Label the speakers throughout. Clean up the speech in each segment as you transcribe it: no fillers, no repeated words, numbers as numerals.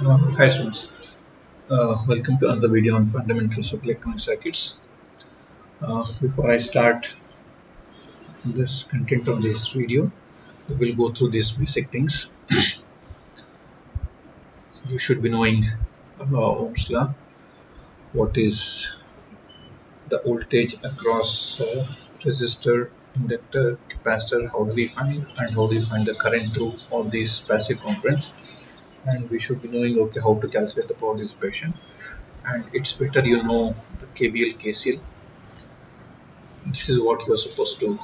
Speaker 1: Hi students, welcome to another video on fundamentals of electronic circuits. Before I start this content of this video, we will go through these basic things. You should be knowing Ohm's law, what is the voltage across resistor, inductor, capacitor, how do we find, and how do we find the current through all these passive components. And we should be knowing how to calculate the power dissipation, and it's better you know the KVL KCL. This is what you are supposed to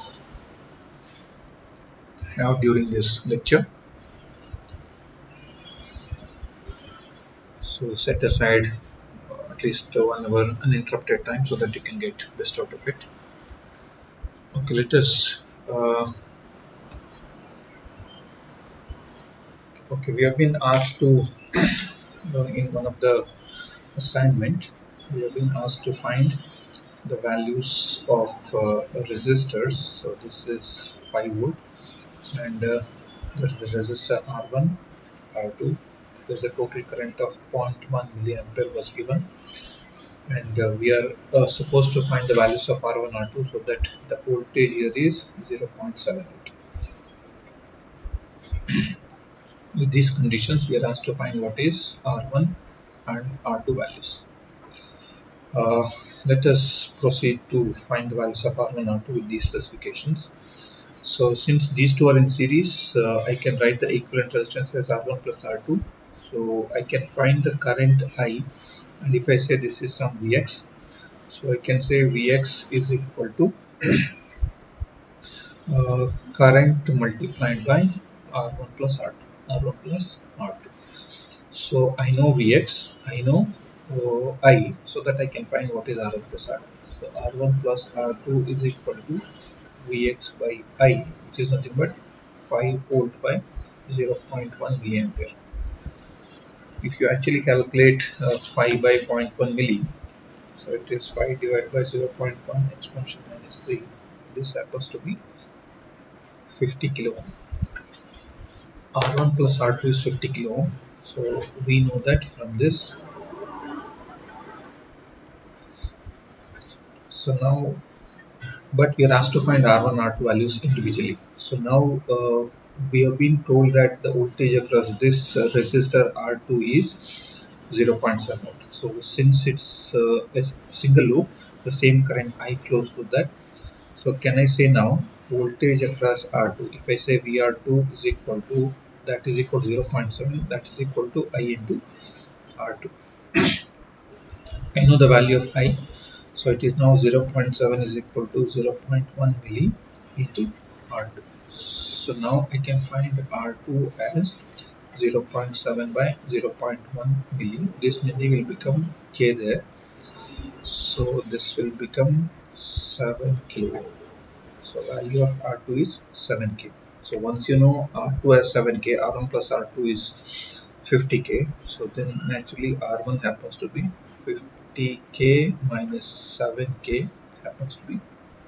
Speaker 1: have during this lecture. So set aside at least 1 hour uninterrupted time so that you can get best out of it. Okay, let us okay, we have been asked to in one of the assignment, we have been asked to find the values of resistors. So this is 5 volt, and there is a resistor R1, R2. There's a total current of 0.1 milliampere was given, and we are supposed to find the values of R1, R2, so that the voltage here is 0.78. With these conditions, we are asked to find what is R1 and R2 values. Uh, Let us proceed to find the values of R1 and R2 with these specifications. So since these two are in series, I can write the equivalent resistance as R1 plus R2. So I can find the current I, and if I say this is some Vx, so I can say Vx is equal to current multiplied by R1 plus R2, R1 plus R2. So I know Vx, I know I, so that I can find what is R1 plus R2. So R1 plus R2 is equal to Vx by I, which is nothing but 5 volt by 0.1 milliampere. If you actually calculate 5 by 0.1 milli, so it is 5 divided by 0.1 exponential minus 3. This happens to be 50 kilo ohm. R1 plus R2 is 50 kilo ohm. So we know that from this. So now, but we are asked to find R1 R2 values individually. So now we have been told that the voltage across this resistor R2 is 0.7 volt. So since it's a single loop, the same current I flows through that. So can I say now voltage across R2? If I say VR2 is equal to, that is equal to 0.7, that is equal to I into R2. I know the value of I, so it is now 0.7 is equal to 0.1 milli into R2. So now I can find R2 as 0.7 by 0.1 milli. This milli will become K there. So this will become 7 kilo. So value of R2 is 7K. So once you know R2 as 7K, R1 plus R2 is 50K. So then naturally R1 happens to be 50K minus 7K happens to be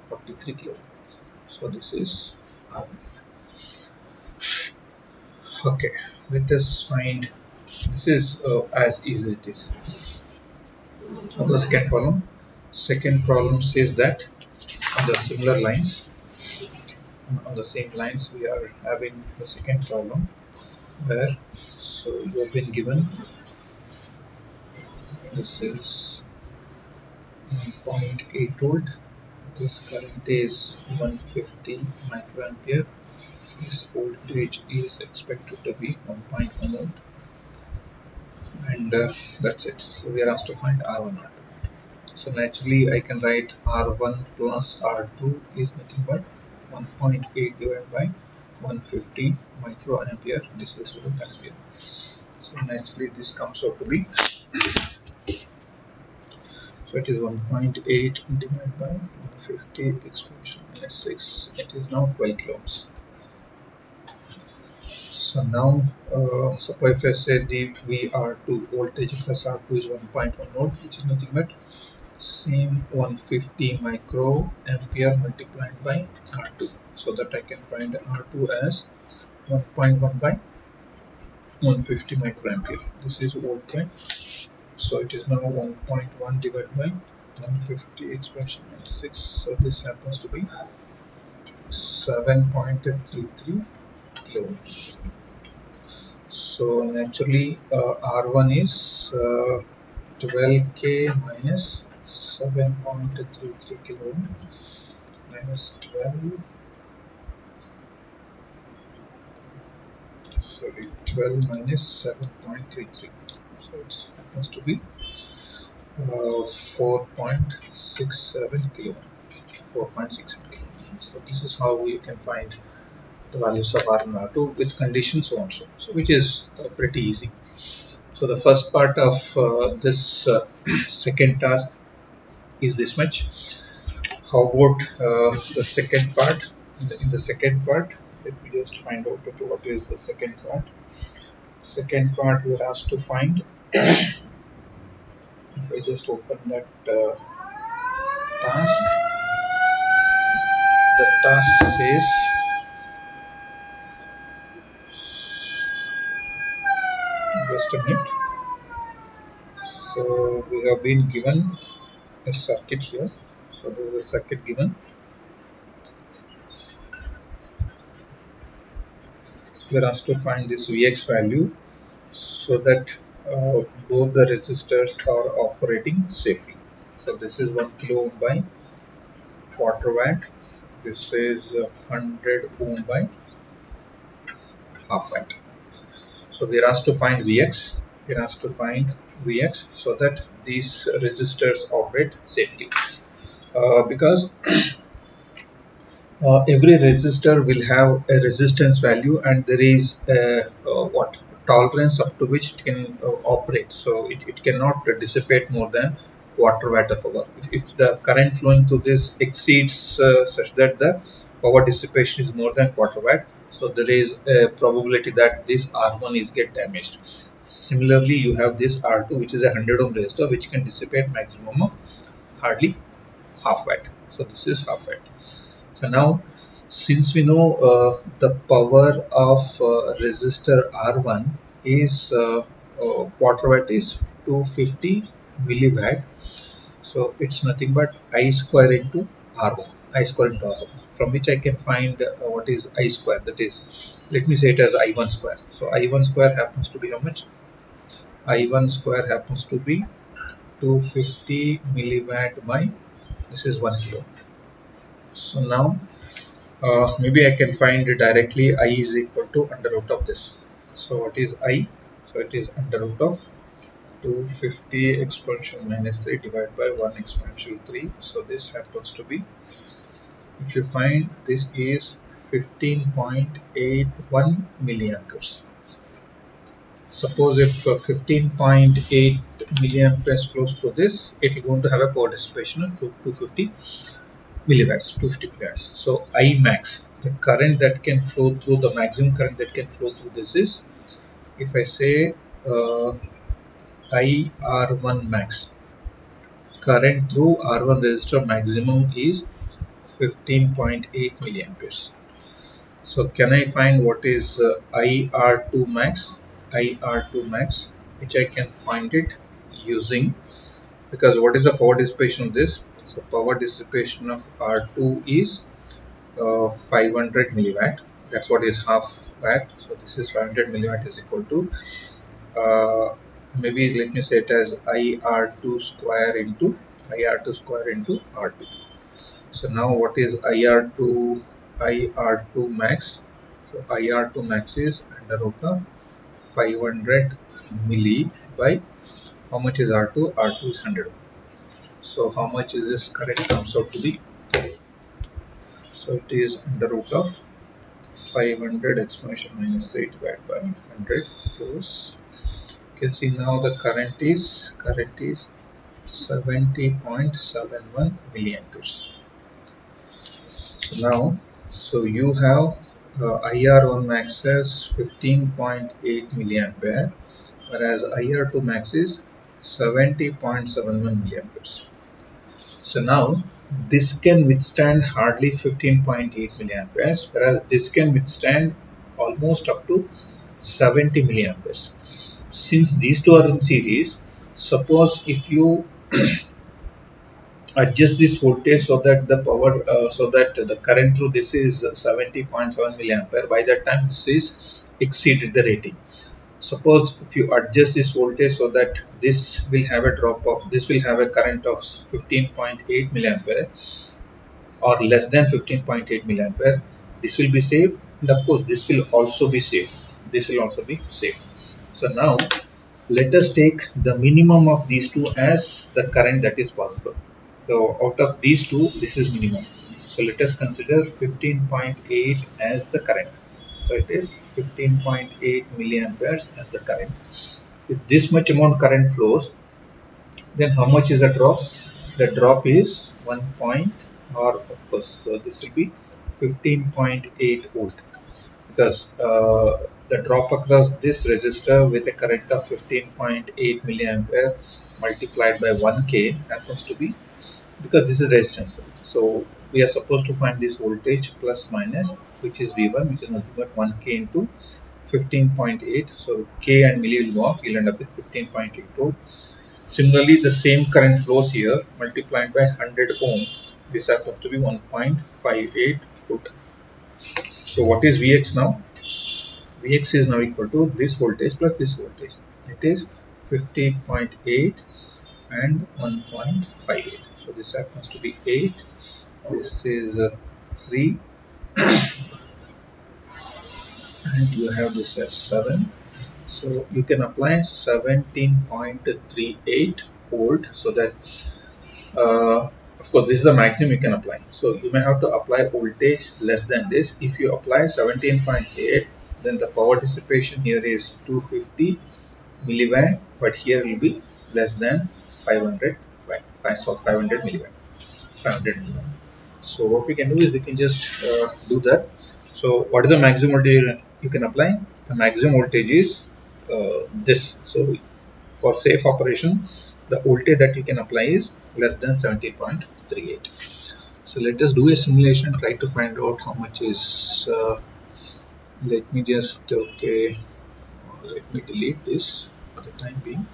Speaker 1: 43 kilo. So this is R1. Okay, let us find. This is as easy it is. On the second problem says that on the similar lines, on the same lines, we are having the second problem where, so you have been given, this is 1.8 volt, this current is 150 microampere, this voltage is expected to be 1.1 volt, and that's it. So we are asked to find R1, R2. So naturally I can write R1 plus R2 is nothing but 1.8 divided by 150 microampere. This is volt ampere. So naturally this comes out to be, so it is 1.8 divided by 150 exponential minus 6. It is now 12 kilo ohms. So now, suppose if I say the VR2 voltage plus R2 is 1.1 volt, which is nothing but same 150 microampere multiplied by R2, so that I can find R2 as 1.1 by 150 microampere. This is volt point. So it is now 1.1 divided by 150 expansion minus 6. So this happens to be 7.33 kilovolt. So naturally R1 is 12k minus 7.33 kilo minus 12, sorry, 12 minus 7.33. So it happens to be 4.67 kilo, 4.67 kilo. So this is how you can find the values of R1 and R2 with conditions also, so which is pretty easy. So the first part of this second task is this much. How about the second part? In the second part, let me just find out okay, what is the second part. Second part, we are asked to find. If I just open that task, the task says just a minute. So we have been given a circuit here. So there is a circuit given. We are asked to find this Vx value so that both the resistors are operating safely. So this is 1 kilo ohm by quarter watt. This is 100 ohm by half watt. So we are asked to find Vx. We are asked to find Vx so that these resistors operate safely. Because every resistor will have a resistance value, and there is what tolerance up to which it can operate. So it cannot dissipate more than quarter watt of hour. If the current flowing through this exceeds such that the power dissipation is more than quarter watt, so there is a probability that this R1 is get damaged. Similarly, you have this R2, which is a 100 ohm resistor, which can dissipate maximum of hardly half watt. So this is half watt. So now, since we know the power of resistor R1 is quarter watt is 250 milliwatt, so it's nothing but I square into R1, I square into R1, from which I can find what is I square. That is, let me say it as I1 square. So I1 square happens to be how much? I1 square happens to be 250 milliwatt by, this is 1 kilo. So now maybe I can find directly I is equal to under root of this. So what is I? So it is under root of 250 exponential minus 3 divided by 1 exponential 3. So this happens to be, if you find, this is 15.81 milliamperes. Suppose if 15.8 milliamperes flows through this, it is going to have a power dissipation of 250 milliwatts, 250 milliwatts. So I max, the current that can flow through, the maximum current that can flow through this is, if I say I R1 max, current through R1 resistor maximum is 15.8 milliamperes. So can I find what is I R2 max? I R2 max, which I can find it using, because what is the power dissipation of this? So power dissipation of R2 is 500 milliwatt. That's what is half watt. So this is 500 milliwatt is equal to maybe let me say it as IR2 square into R2. So now what is IR2 max? So IR2 max is under root of 500 milli by how much is R2? R2 is 100. So how much is this current comes out to be? So it is under root of 500 exponential minus 3 divided by 100 close. You can see now the current is 70.71 milliamperes. So now, so you have IR1 max as 15.8 milliampere, whereas IR2 max is 70.71 milliamperes. So now this can withstand hardly 15.8 milliamperes, whereas this can withstand almost up to 70 milliamperes. Since these two are in series, suppose if you adjust this voltage so that the power so that the current through this is 70.7 milliampere, by that time this is exceeded the rating. Suppose if you adjust this voltage so that this will have a drop of, this will have a current of 15.8 milliampere or less than 15.8 milliampere, this will be safe, and of course this will also be safe, this will also be safe. So now let us take the minimum of these two as the current that is possible. So out of these two, this is minimum. So let us consider 15.8 as the current. So it is 15.8 milliamperes as the current. If this much amount current flows, then how much is the drop? The drop is 1 point, or of course, so this will be 15.8 volt, because the drop across this resistor with a current of 15.8 milliampere multiplied by 1k happens to be, because this is resistance. So we are supposed to find this voltage plus minus, which is V1, which is nothing but 1k into 15.8. So k and milli will go off, you'll end up with 15.8 volt. Similarly, the same current flows here multiplied by 100 ohm. This happens to be 1.58 volt. So what is Vx now? Vx is now equal to this voltage plus this voltage. It is 15.8 and 1.58. So this happens to be 8. This is 3, and you have this as 7. So you can apply 17.38 volt, so that of course this is the maximum you can apply. So you may have to apply voltage less than this. If you apply 17.8, then the power dissipation here is 250 milliwatt, but here will be less than 500 watt, so 500 milliwatt, 500 milliwatt. So what we can do is we can just do that. So what is the maximum voltage you can apply? The maximum voltage is this. So for safe operation, the voltage that you can apply is less than 70.38. So let us do a simulation, try to find out how much is. Let me just let me delete this for the time being.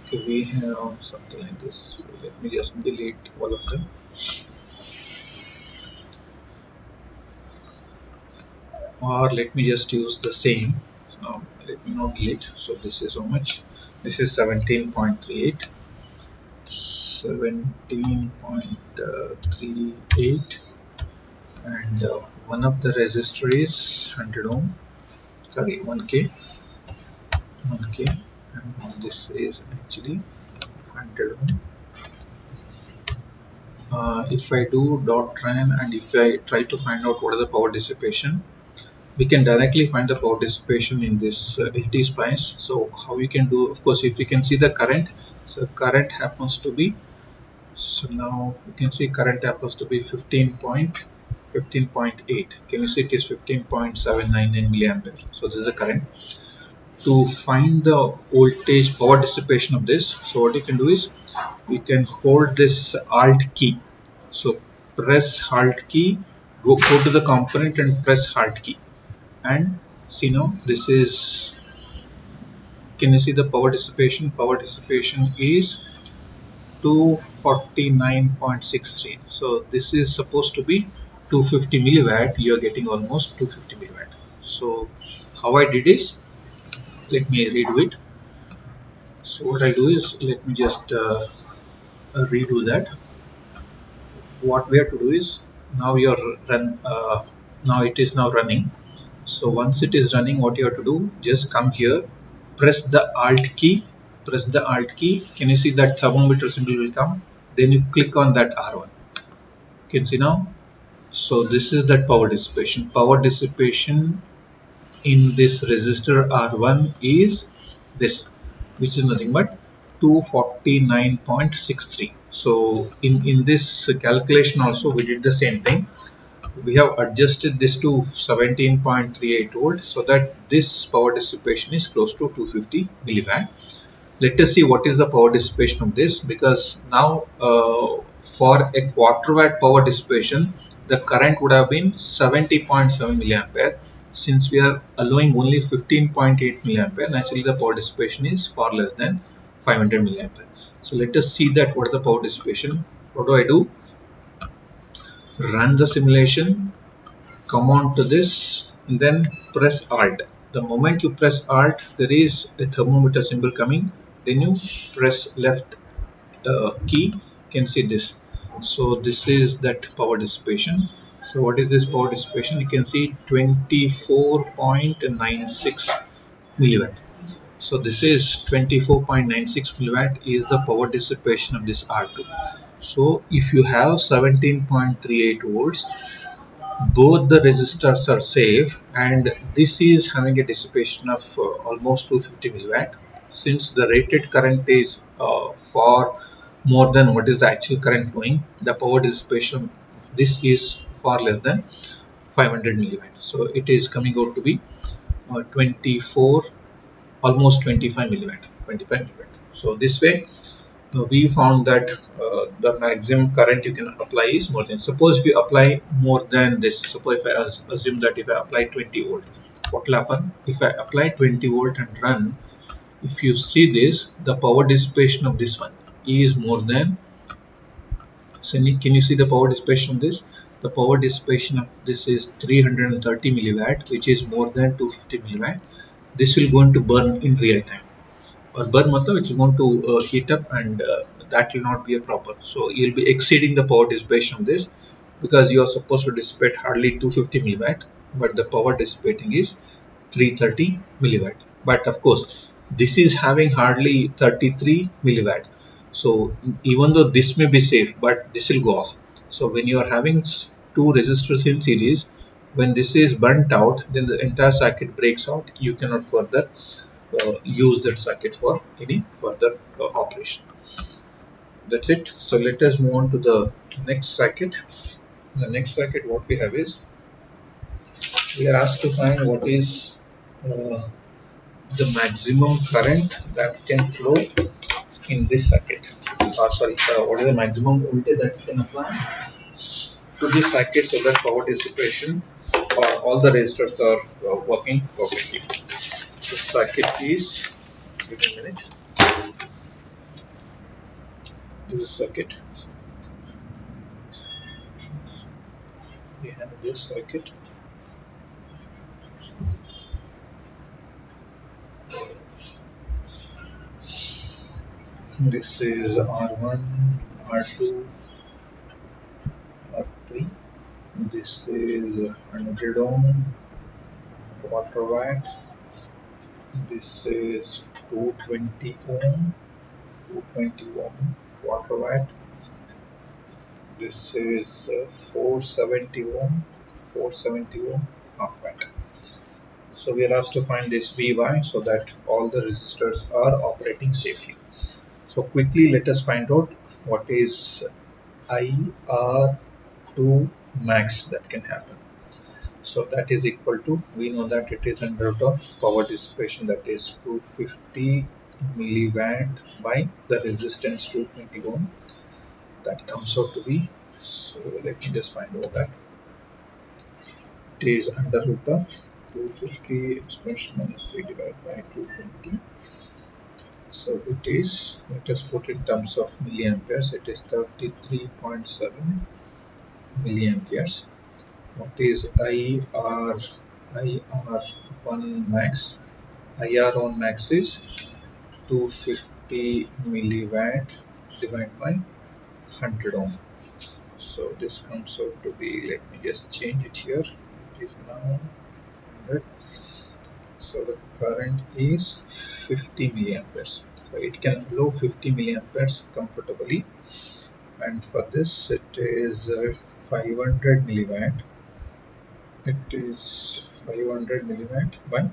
Speaker 1: Okay, we have something like this. So let me just delete all of them. Or let me just use the same. Let me not delete. So this is how much? This is 17.38. 17.38, and one of the resistor is 100 ohm, sorry, 1k, 1k, and this is actually 100 ohm. If I do dot tran and if I try to find out what is the power dissipation, we can directly find the power dissipation in this LT spice. So how you can do, of course, if you can see the current, so current happens to be, so now you can see current happens to be 15.8. Can you see it is 15.799 milliampere? So this is the current. To find the voltage power dissipation of this, so what you can do is you can hold this Alt key. So press Alt key, go to the component and press Alt key, and see now this is. Can you see the power dissipation? Power dissipation is 249.63. So this is supposed to be 250 milliwatt. You are getting almost 250 milliwatt. So how I did is, let me redo it. So what I do is, let me just redo that. What we have to do is, now your run now it is now running. So once it is running, what you have to do, just come here, press the Alt key, press the Alt key. Can you see that thermometer symbol will come? Then you click on that R1. You can see now. So this is that power dissipation. Power dissipation in this resistor R1 is this, which is nothing but 249.63. So in this calculation also we did the same thing. We have adjusted this to 17.38 volt, so that this power dissipation is close to 250 milliwatt. Let us see what is the power dissipation of this, because now for a quarter watt power dissipation, the current would have been 70.7 milliampere, since we are allowing only 15.8 milliampere, naturally the power dissipation is far less than 500 milliampere. So let us see that what is the power dissipation. What do I do? Run the simulation, come on to this, and then press Alt. The moment you press Alt, there is a thermometer symbol coming. Then you press left key, you can see this. So this is that power dissipation. So what is this power dissipation? You can see 24.96 milliwatt. So this is 24.96 milliwatt is the power dissipation of this R2. So if you have 17.38 volts, both the resistors are safe, and this is having a dissipation of almost 250 milliwatt. Since the rated current is far more than what is the actual current flowing, the power dissipation this is far less than 500 milliwatt. So it is coming out to be 24, almost 25 milliwatt, 25 milliwatt. So this way we found that the maximum current you can apply is more than. Suppose if you apply more than this, suppose if I assume that if I apply 20 volt, what will happen? If I apply 20 volt and run, if you see this, the power dissipation of this one is more than. So can you see the power dissipation of this? The power dissipation of this is 330 milliwatt, which is more than 250 milliwatt. This will going to burn in real time, or burn matlab it is going to heat up, and that will not be a proper. So you'll be exceeding the power dissipation of this, because you are supposed to dissipate hardly 250 milliwatt, but the power dissipating is 330 milliwatt. But of course this is having hardly 33 milliwatt. So even though this may be safe, but this will go off. So when you are having two resistors in series, when this is burnt out, then the entire circuit breaks out. You cannot further use that circuit for any further operation. That's it. So let us move on to the next circuit. The next circuit what we have is, we are asked to find what is the maximum current that can flow in this circuit. Sorry, what is the maximum voltage that we can apply to this circuit so that power dissipation or all the resistors are working perfectly. The circuit is, give me a minute. This is circuit. We have this circuit. This is R1, R2, R3. This is 100 ohm quarter watt. This is 220 ohm, 220 ohm quarter watt. This is 470 ohm, 470 ohm half watt. So we are asked to find this Vy so that all the resistors are operating safely. So quickly let us find out what is IR2 max that can happen. So that is equal to, we know that it is under root of power dissipation, that is 250 milliwatt by the resistance 220 ohm. That comes out to be, so let me just find out that it is under root of 250 exponential minus 3 divided by 220. So it is, let us put in terms of milliamperes, it is 33.7 milliamperes. What is IR1 max? IR1 max is 250 milliwatt divided by 100 ohm. So this comes out to be, let me just change it here, it is now 100. So the current is 50 milliamperes. So it can flow 50 milliamperes comfortably, and for this it is 500 milliwatt. It is 500 milliwatt by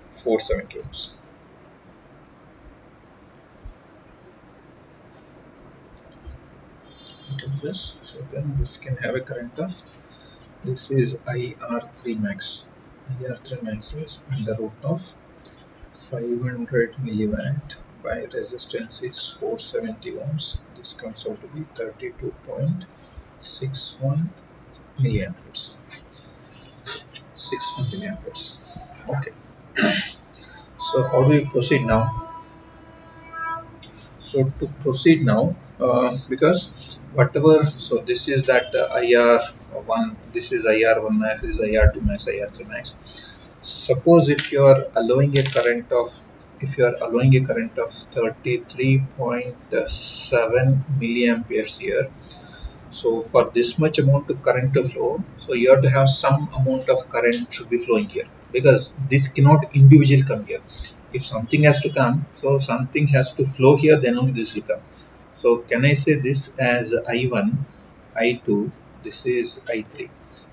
Speaker 1: 470 ohms. It is this. So then this can have a current of, this is IR3 max. IR3 max is under root of 500 milliwatt by resistance is 470 ohms. This comes out to be 32.61 milliamperes. 61 milliamperes. Okay, so how do we proceed now? So to proceed now, because whatever, so this is that IR1, this is IR1 max, this is IR2 max, IR3 max. Suppose if you are allowing a current of, if you are allowing a current of 33.7 milliamperes here. So for this much amount of current to flow, so you have to have some amount of current should be flowing here, because this cannot individually come here. If something has to come, so something has to flow here, then only this will come. So can I say this as I1, I2, this is I3.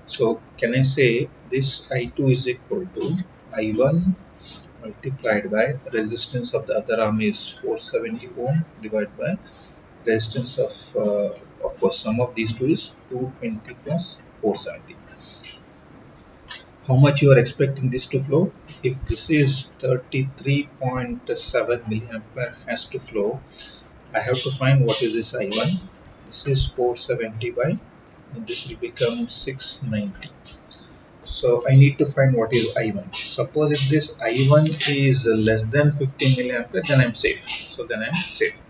Speaker 1: So can I say this I2 is equal to I1 multiplied by resistance of the other arm is 470 ohm divided by resistance of course sum of these two is 220 plus 470. How much you are expecting this to flow? If this is 33.7 milliampere has to flow, I have to find what is this I1. This is 470 by, and this will become 690. So I need to find what is I1. Suppose if this I1 is less than 15 milliampere, then I'm safe. So then I'm safe.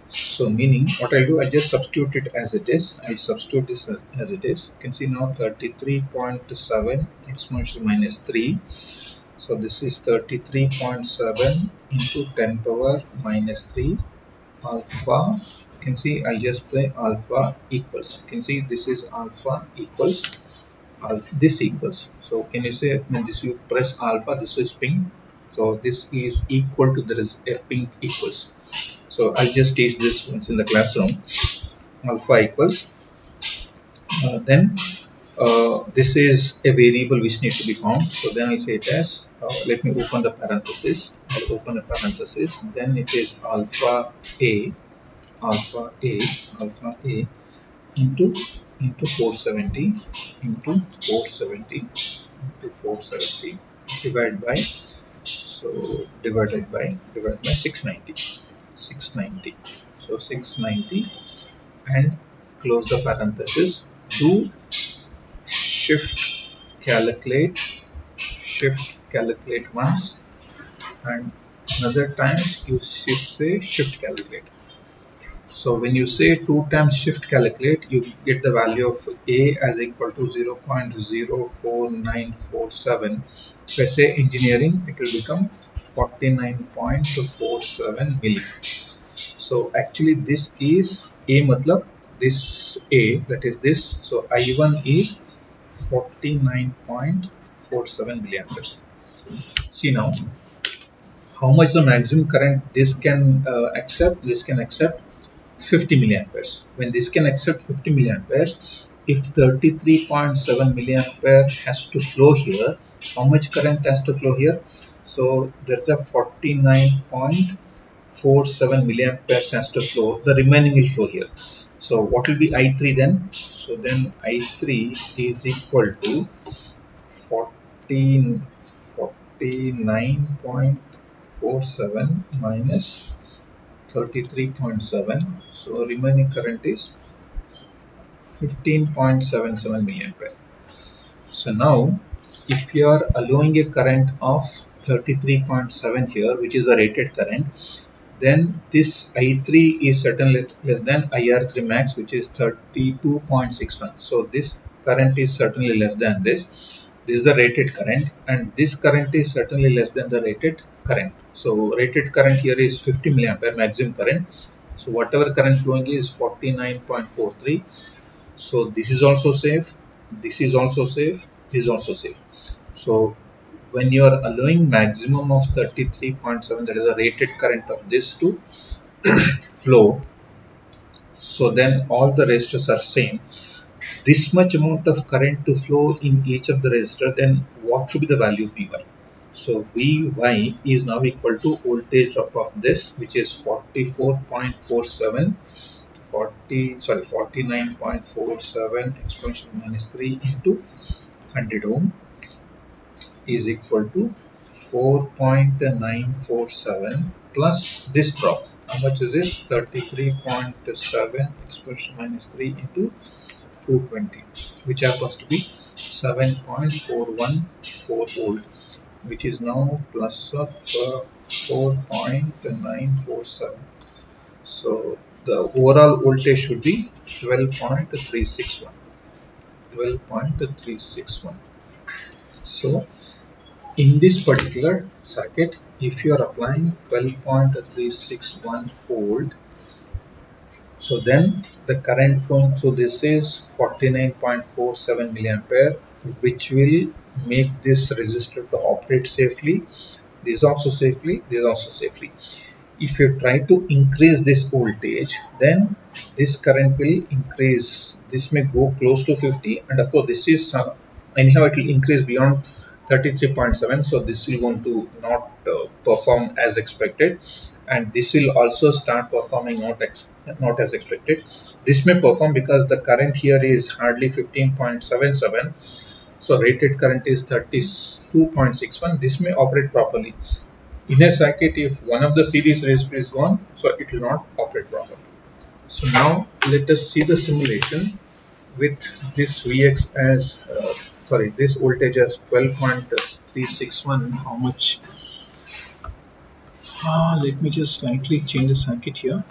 Speaker 1: So meaning what I'll do, I just substitute it as it is. I substitute this as it is. You can see now 33.7 exponential minus 3. So this is 33.7 into 10 power minus 3 alpha. You can see I just play alpha equals. You can see this is alpha equals this equals. So can you say when this you press alpha, this is pink. So this is equal to, there is a pink equals. So I'll just teach this once in the classroom. Alpha equals, then this is a variable which needs to be found. So then I'll say it as, let me open the parenthesis. I'll open a parenthesis. Then it is alpha A, alpha A, alpha A into 470 into 470 into 470 divided by, so divided by 690. 690. So 690 and close the parenthesis. Do shift calculate once, and another times you shift calculate. So when you say 2 times shift calculate, you get the value of A as equal to 0.04947. If I say engineering, it will become 49.47 milli. So actually this is A, matlab this A, that is this. So I1 is 49.47 milliamperes. See now how much the maximum current this can accept. This can accept 50 milliamperes. When this can accept 50 milliamperes, if 33.7 milliampere has to flow here, how much current has to flow here? So there's a 49.47 milliamperes has to flow. The remaining will flow here. So what will be I3 then? So then I3 is equal to 49.47 minus 33.7. So remaining current is 15.77 milliampere. So now if you are allowing a current of 33.7 here, which is a rated current, then this I3 is certainly less than IR3 max, which is 32.61. So this current is certainly less than this. This is the rated current, and this current is certainly less than the rated current. So rated current here is 50 milliampere maximum current. So whatever current flowing is 49.43. So this is also safe, this is also safe, this is also safe. So when you are allowing maximum of 33.7, that is the rated current of this to flow, so then all the resistors are same. This much amount of current to flow in each of the resistor, then what should be the value of Vy? So Vy is now equal to voltage drop of this, which is 44.47 49.47 exponential minus 3 into 100 ohm is equal to 4.947 plus this drop. How much is this? 33.7 exponential minus 3 into 220, which happens to be 7.414 volt, which is now plus of 4.947. So the overall voltage should be 12.361. 12.361. So in this particular circuit, if you are applying 12.361 volt, so then the current flowing through this is 49.47 milliampere, which will make this resistor to operate safely. This also safely, this also safely. If you try to increase this voltage, then this current will increase. This may go close to 50, and of course this is anyhow it will increase beyond 33.7, so this will going to not perform as expected, and this will also start performing not as expected. This may perform because the current here is hardly 15.77, so rated current is 32.61. This may operate properly. In a circuit, if one of the series resistor is gone, so it will not operate properly. So now let us see the simulation with this Vx as this voltage as 12.361. How much? Let me just slightly change the circuit here.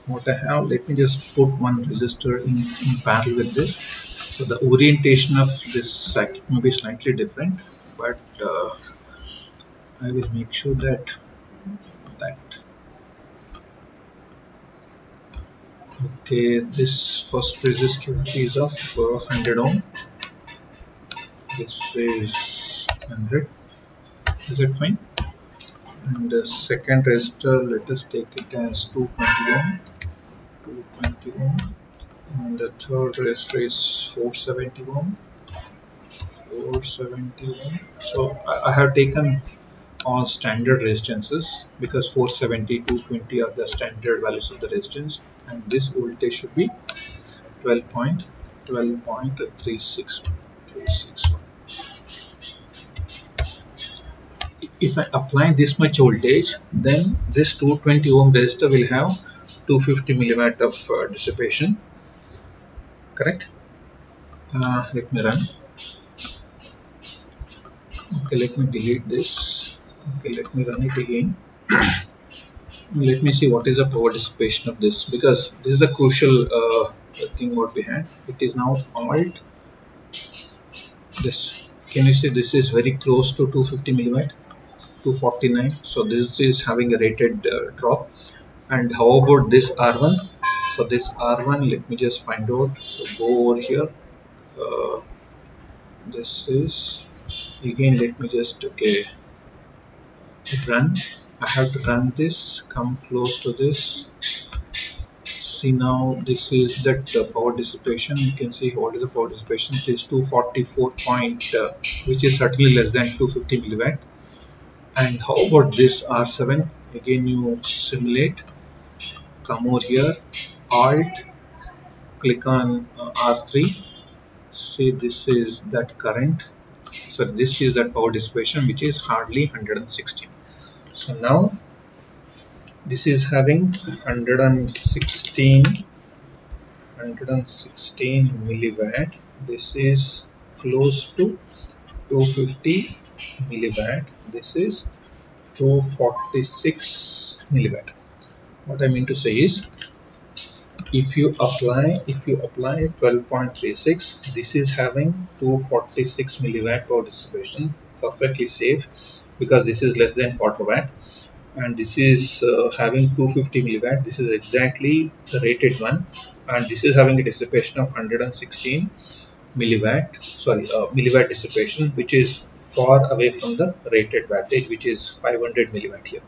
Speaker 1: What I have, let me just put one resistor in parallel with this. So the orientation of this circuit may be slightly different, but I will make sure that okay, this first resistor is of 100 ohm. This is 100. Is it fine? And the second resistor, let us take it as 220 ohm. 220 ohm. And the third resistor is 470 ohm. 470 ohm. So I have taken all standard resistances because 470, 220 are the standard values of the resistance, and this voltage should be 12.361. If I apply this much voltage, then this 220 ohm resistor will have 250 milliwatt of dissipation. Correct? Let me run. Okay, let me delete this. Okay, let me run it again. Let me see what is the power dissipation of this, because this is the crucial thing what we had. It is now alt. This, can you see this is very close to 250 milliwatt, 249. So this is having a rated drop. And how about this R1? So this R1, let me just find out. So go over here. This is again. Let me just run. I have to run this. Come close to this. See now, this is that power dissipation. You can see what is the power dissipation. It is 244 point, which is certainly less than 250 milliwatt. And how about this R7? Again, you simulate. Come over here. Alt. Click on R3. See, this is that current. So this is that power dissipation, which is hardly 116. So now this is having 116 milliwatt. This is close to 250 milliwatt. This is 246 milliwatt. What I mean to say is, if you apply 12.36, this is having 246 milliwatt power dissipation, perfectly safe, because this is less than quarter watt, and this is having 250 milliwatt. This is exactly the rated one, and this is having a dissipation of 116 milliwatt dissipation, which is far away from the rated wattage, which is 500 milliwatt here.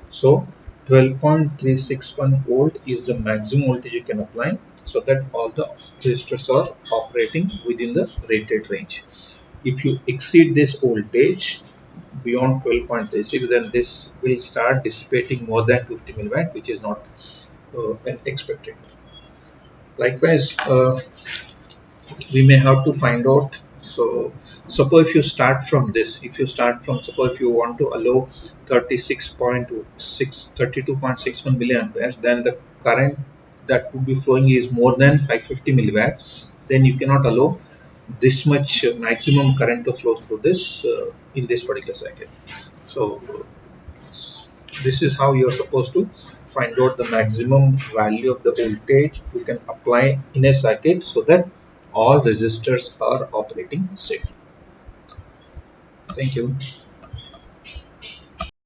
Speaker 1: So 12.361 volt is the maximum voltage you can apply, so that all the resistors are operating within the rated range. If you exceed this voltage beyond 12.36, then this will start dissipating more than 50 milliwatt, which is not expected. Likewise, we may have to find out. So suppose if you start from this, suppose if you want to allow 32.61 milliamperes, then the current that would be flowing is more than 550 milliwatt, then you cannot allow this much maximum current to flow through this in this particular circuit. So this is how you're supposed to find out the maximum value of the voltage you can apply in a circuit so that all resistors are operating safely. Thank you.